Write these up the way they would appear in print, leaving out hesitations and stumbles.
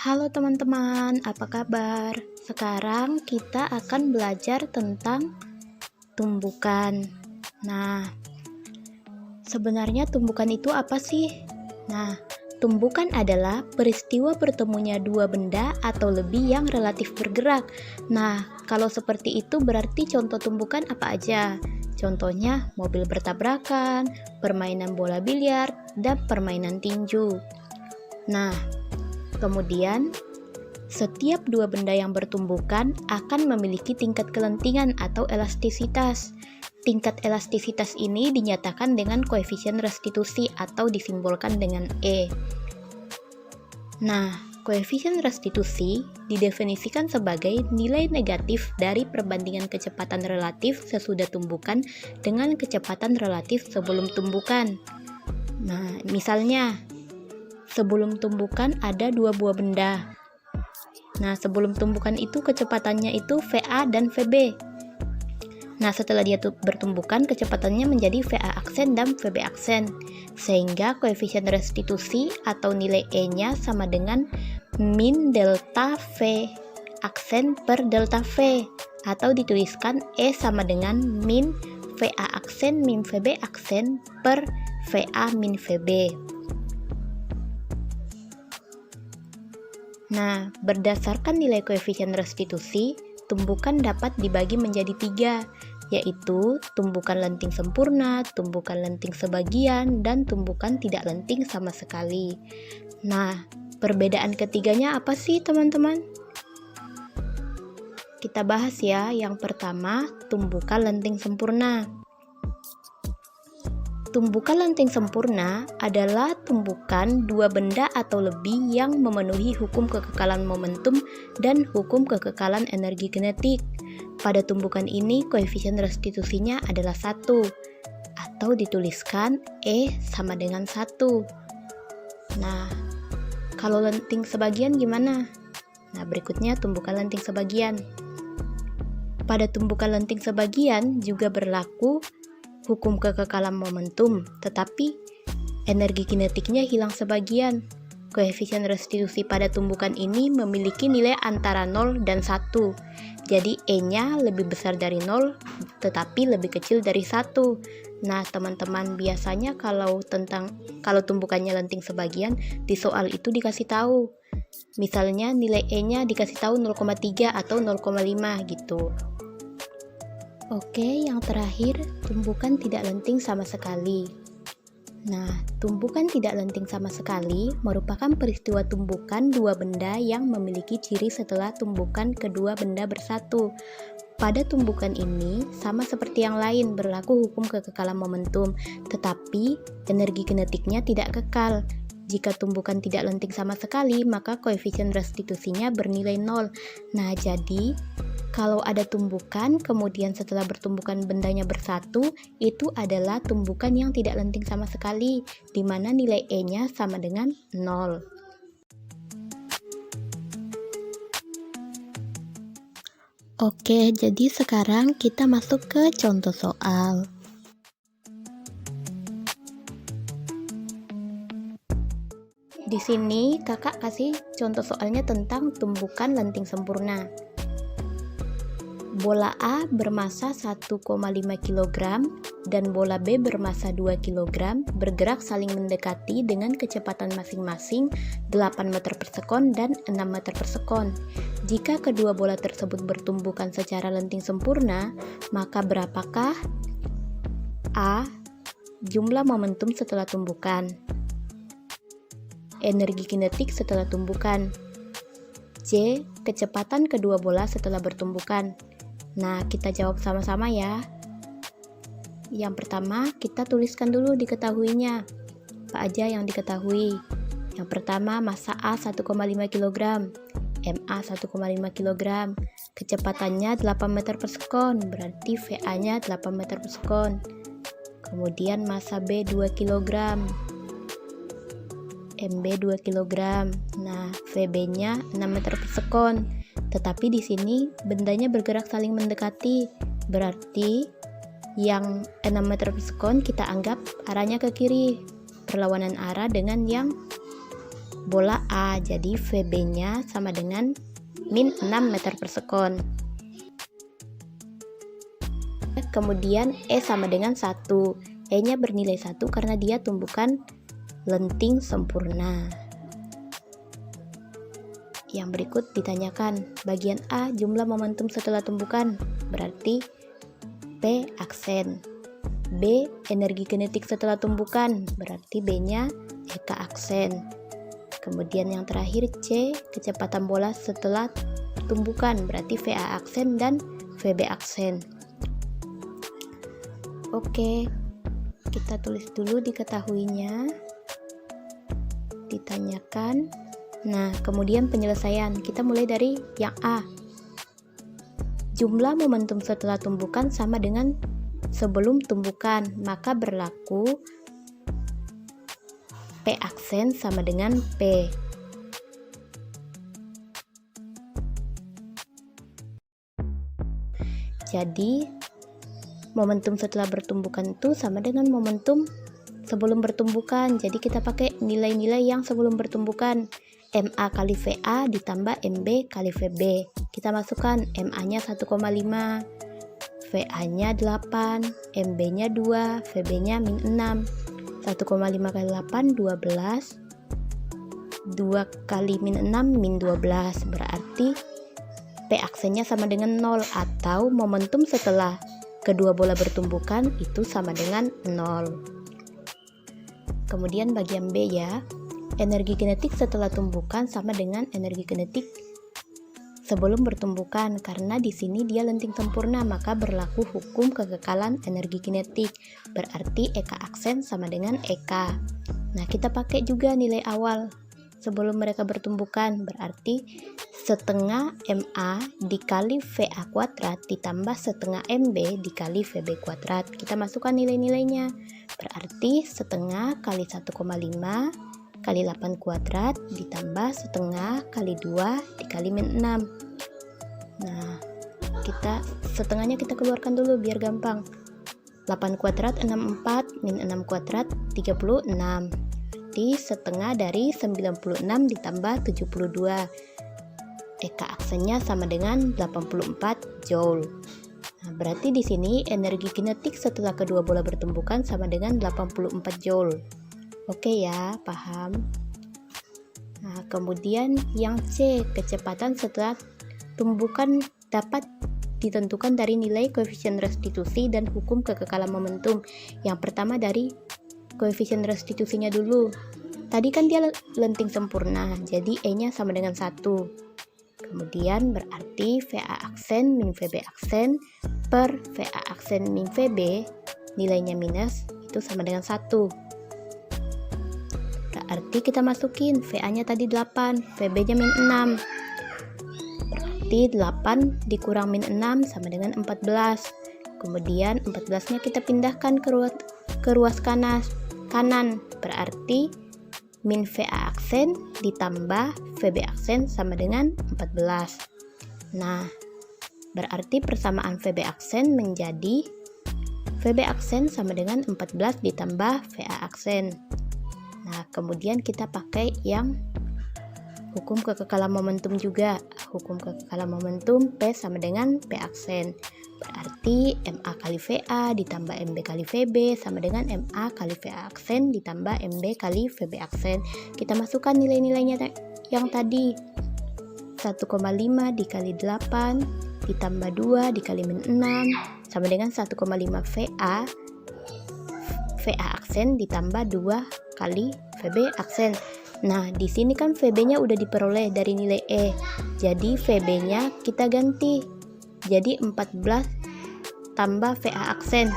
Halo teman-teman, apa kabar? Sekarang kita akan belajar tentang tumbukan. Nah, sebenarnya tumbukan itu apa sih? Nah, tumbukan adalah peristiwa bertemunya dua benda atau lebih yang relatif bergerak. Nah, kalau seperti itu berarti contoh tumbukan apa aja? Contohnya mobil bertabrakan, permainan bola biliar, dan permainan tinju. Nah, kemudian, setiap dua benda yang bertumbukan akan memiliki tingkat kelentingan atau elastisitas. Tingkat elastisitas ini dinyatakan dengan koefisien restitusi atau disimbolkan dengan E. Nah, koefisien restitusi didefinisikan sebagai nilai negatif dari perbandingan kecepatan relatif sesudah tumbukan dengan kecepatan relatif sebelum tumbukan. Nah, misalnya, sebelum tumbukan ada dua buah benda. Nah, sebelum tumbukan itu kecepatannya itu VA dan VB. Nah, setelah dia bertumbukan, kecepatannya menjadi VA aksen dan VB aksen. Sehingga koefisien restitusi atau nilai E-nya sama dengan min delta V aksen per delta V. Atau dituliskan E sama dengan min VA aksen min VB aksen per VA min VB. Nah, berdasarkan nilai koefisien restitusi, tumbukan dapat dibagi menjadi 3, yaitu tumbukan lenting sempurna, tumbukan lenting sebagian, dan tumbukan tidak lenting sama sekali. Nah, perbedaan ketiganya apa sih teman-teman? Kita bahas ya. Yang pertama, tumbukan lenting sempurna. Tumbukan lenting sempurna adalah tumbukan dua benda atau lebih yang memenuhi hukum kekekalan momentum dan hukum kekekalan energi kinetik. Pada tumbukan ini, koefisien restitusinya adalah 1, atau dituliskan E sama dengan 1. Nah, kalau lenting sebagian gimana? Nah, berikutnya tumbukan lenting sebagian. Pada tumbukan lenting sebagian juga berlaku hukum kekekalan momentum, tetapi energi kinetiknya hilang sebagian. Koefisien restitusi pada tumbukan ini memiliki nilai antara 0 dan 1. Jadi E-nya lebih besar dari 0, tetapi lebih kecil dari 1. Nah, teman-teman, biasanya kalau tumbukannya lenting sebagian, di soal itu dikasih tahu. Misalnya nilai E-nya dikasih tahu 0,3 atau 0,5 gitu. Oke, yang terakhir, tumbukan tidak lenting sama sekali. Nah, tumbukan tidak lenting sama sekali merupakan peristiwa tumbukan dua benda yang memiliki ciri setelah tumbukan kedua benda bersatu. Pada tumbukan ini, sama seperti yang lain berlaku hukum kekekalan momentum, tetapi energi kinetiknya tidak kekal. Jika tumbukan tidak lenting sama sekali, maka koefisien restitusinya bernilai 0. Nah, jadi kalau ada tumbukan, kemudian setelah bertumbukan bendanya bersatu, itu adalah tumbukan yang tidak lenting sama sekali, di mana nilai E-nya sama dengan 0. Oke, jadi sekarang kita masuk ke contoh soal. Di sini kakak kasih contoh soalnya tentang tumbukan lenting sempurna. Bola A bermasa 1,5 kg dan bola B bermasa 2 kg bergerak saling mendekati dengan kecepatan masing-masing 8 meter per sekon dan 6 meter per sekon. Jika kedua bola tersebut bertumbukan secara lenting sempurna, maka berapakah A. Jumlah momentum setelah tumbukan, energi kinetik setelah tumbukan, C. Kecepatan kedua bola setelah bertumbukan. Nah, kita jawab sama-sama ya. Yang pertama, kita tuliskan dulu diketahuinya. Apa aja yang diketahui? Yang pertama, massa A 1,5 kg, MA 1,5 kg, kecepatannya 8 meter per sekon, berarti VA-nya 8 meter per sekon. Kemudian massa B 2 kg, MB 2 kg. Nah, VB-nya 6 meter per sekon. Tetapi di sini bendanya bergerak saling mendekati. Berarti yang 6 meter per sekon kita anggap arahnya ke kiri. Perlawanan arah dengan yang bola A, jadi VB-nya sama dengan min 6 meter per sekon. Kemudian E sama dengan 1. E-nya bernilai 1 karena dia tumbukan lenting sempurna. Yang berikut ditanyakan, bagian A jumlah momentum setelah tumbukan, berarti P aksen. B energi kinetik setelah tumbukan, berarti B-nya EK aksen. Kemudian yang terakhir C kecepatan bola setelah tumbukan, berarti VA aksen dan VB aksen. Oke, kita tulis dulu diketahuinya. Ditanyakan. Nah, kemudian penyelesaian. Kita mulai dari yang A. Jumlah momentum setelah tumbukan sama dengan sebelum tumbukan, maka berlaku P aksen sama dengan P. Jadi, momentum setelah bertumbukan itu sama dengan momentum sebelum bertumbukan. Jadi kita pakai nilai-nilai yang sebelum bertumbukan. MA kali VA ditambah MB kali VB. Kita masukkan MA-nya 1,5, VA-nya 8, MB-nya 2, VB-nya min 6. 1,5 kali 8, 12. 2 kali min 6, min 12. Berarti P aksennya sama dengan 0, atau momentum setelah kedua bola bertumbukan itu sama dengan 0. Kemudian bagian B ya. Energi kinetik setelah tumbukan sama dengan energi kinetik sebelum bertumbukan, karena di sini dia lenting sempurna, maka berlaku hukum kekekalan energi kinetik. Berarti EK aksen sama dengan EK. Nah, kita pakai juga nilai awal sebelum mereka bertumbukan, berarti setengah MA dikali VA kuadrat ditambah setengah MB dikali VB kuadrat. Kita masukkan nilai-nilainya, berarti setengah kali 1,5 kali 8 kuadrat ditambah setengah kali 2 dikali min 6. Nah, setengahnya kita keluarkan dulu biar gampang. 8 kuadrat 64, min 6 kuadrat 36. Berarti setengah dari 96 ditambah 72. EK aksennya sama dengan 84 Joule. Nah, berarti di sini energi kinetik setelah kedua bola bertumbukan sama dengan 84 Joule. Oke ya, paham? Nah, kemudian yang C, kecepatan setelah tumbukan dapat ditentukan dari nilai koefisien restitusi dan hukum kekekalan momentum. Yang pertama dari koefisien restitusinya dulu. Tadi kan dia lenting sempurna, jadi E-nya sama dengan 1. Kemudian berarti VA aksen min VB aksen per VA aksen min VB, nilainya minus, itu sama dengan 1. Berarti kita masukin VA-nya tadi 8, VB-nya min 6. Berarti 8 dikurang min 6 sama dengan 14. Kemudian 14-nya kita pindahkan ke ruas kanan. Berarti min VA aksen ditambah VB aksen sama dengan 14. Nah, berarti persamaan VB aksen menjadi VB aksen sama dengan 14 ditambah VA aksen. Nah, kemudian kita pakai yang hukum kekekalan momentum juga. Hukum kekekalan momentum P sama dengan P aksen. Berarti MA kali VA ditambah MB kali VB sama dengan MA kali VA aksen ditambah MB kali VB aksen. Kita masukkan nilai-nilainya yang tadi. 1,5 dikali 8 ditambah 2 dikali min 6 sama dengan 1,5 VA aksen ditambah 2 kali VB aksen. Nah, di sini kan VB-nya udah diperoleh dari nilai E. Jadi VB-nya kita ganti. Jadi 14 tambah VA aksen.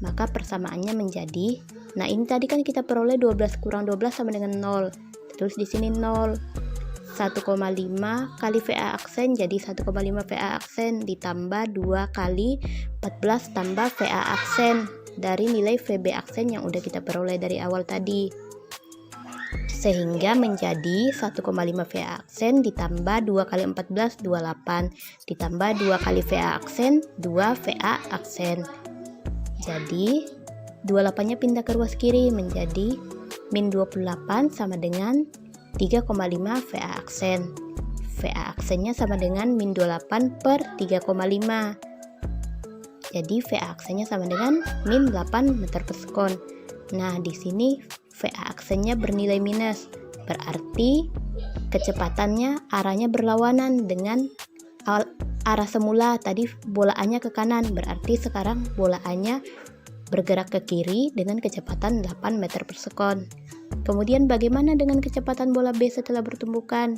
Maka persamaannya menjadi, nah ini tadi kan kita peroleh 12 kurang 12 sama dengan 0. Terus di sini 0. 1,5 kali VA aksen jadi 1,5 VA aksen ditambah 2 kali 14 tambah VA aksen dari nilai VB aksen yang udah kita peroleh dari awal tadi. Sehingga menjadi 1,5 VA aksen ditambah 2 kali 14 28 ditambah 2 kali VA aksen 2 VA aksen. Jadi 28 nya pindah ke ruas kiri menjadi min 28 sama dengan 3,5 VA aksen. VA aksennya sama dengan min 28 per 3,5. Jadi VA aksennya sama dengan min 8 meter per sekon. Nah, di sini VA aksennya bernilai minus. Berarti kecepatannya arahnya berlawanan dengan arah semula. Tadi bolaannya ke kanan, berarti sekarang bolaannya bergerak ke kiri dengan kecepatan 8 meter per sekon. Kemudian bagaimana dengan kecepatan bola B setelah bertumbukan?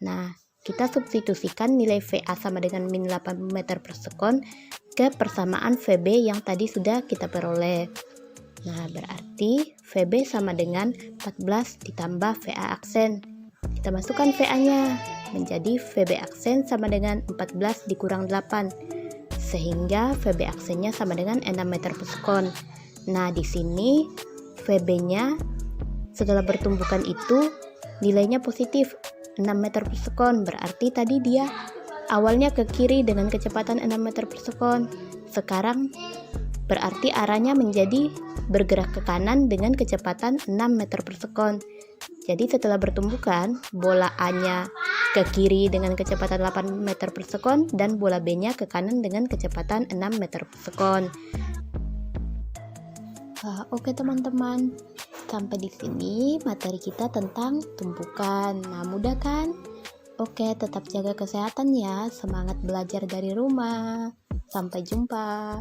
Nah, kita substitusikan nilai VA sama dengan min 8 meter per sekon ke persamaan VB yang tadi sudah kita peroleh. Nah, berarti VB sama dengan 14 ditambah VA aksen. Kita masukkan VA-nya, menjadi VB aksen sama dengan 14 dikurang 8. Sehingga VB aksennya sama dengan 6 meter per sekon. Nah, di sini VB-nya setelah bertumbukan itu nilainya positif 6 meter per sekon. Berarti tadi dia awalnya ke kiri dengan kecepatan 6 meter per sekon. Sekarang berarti arahnya menjadi bergerak ke kanan dengan kecepatan 6 meter per sekon. Jadi setelah bertumbukan, bola A-nya ke kiri dengan kecepatan 8 meter per sekon dan bola B-nya ke kanan dengan kecepatan 6 meter per sekon. Oke teman-teman, sampai di sini materi kita tentang tumbukan. Nah, mudah kan? Oke, tetap jaga kesehatan ya. Semangat belajar dari rumah. Sampai jumpa.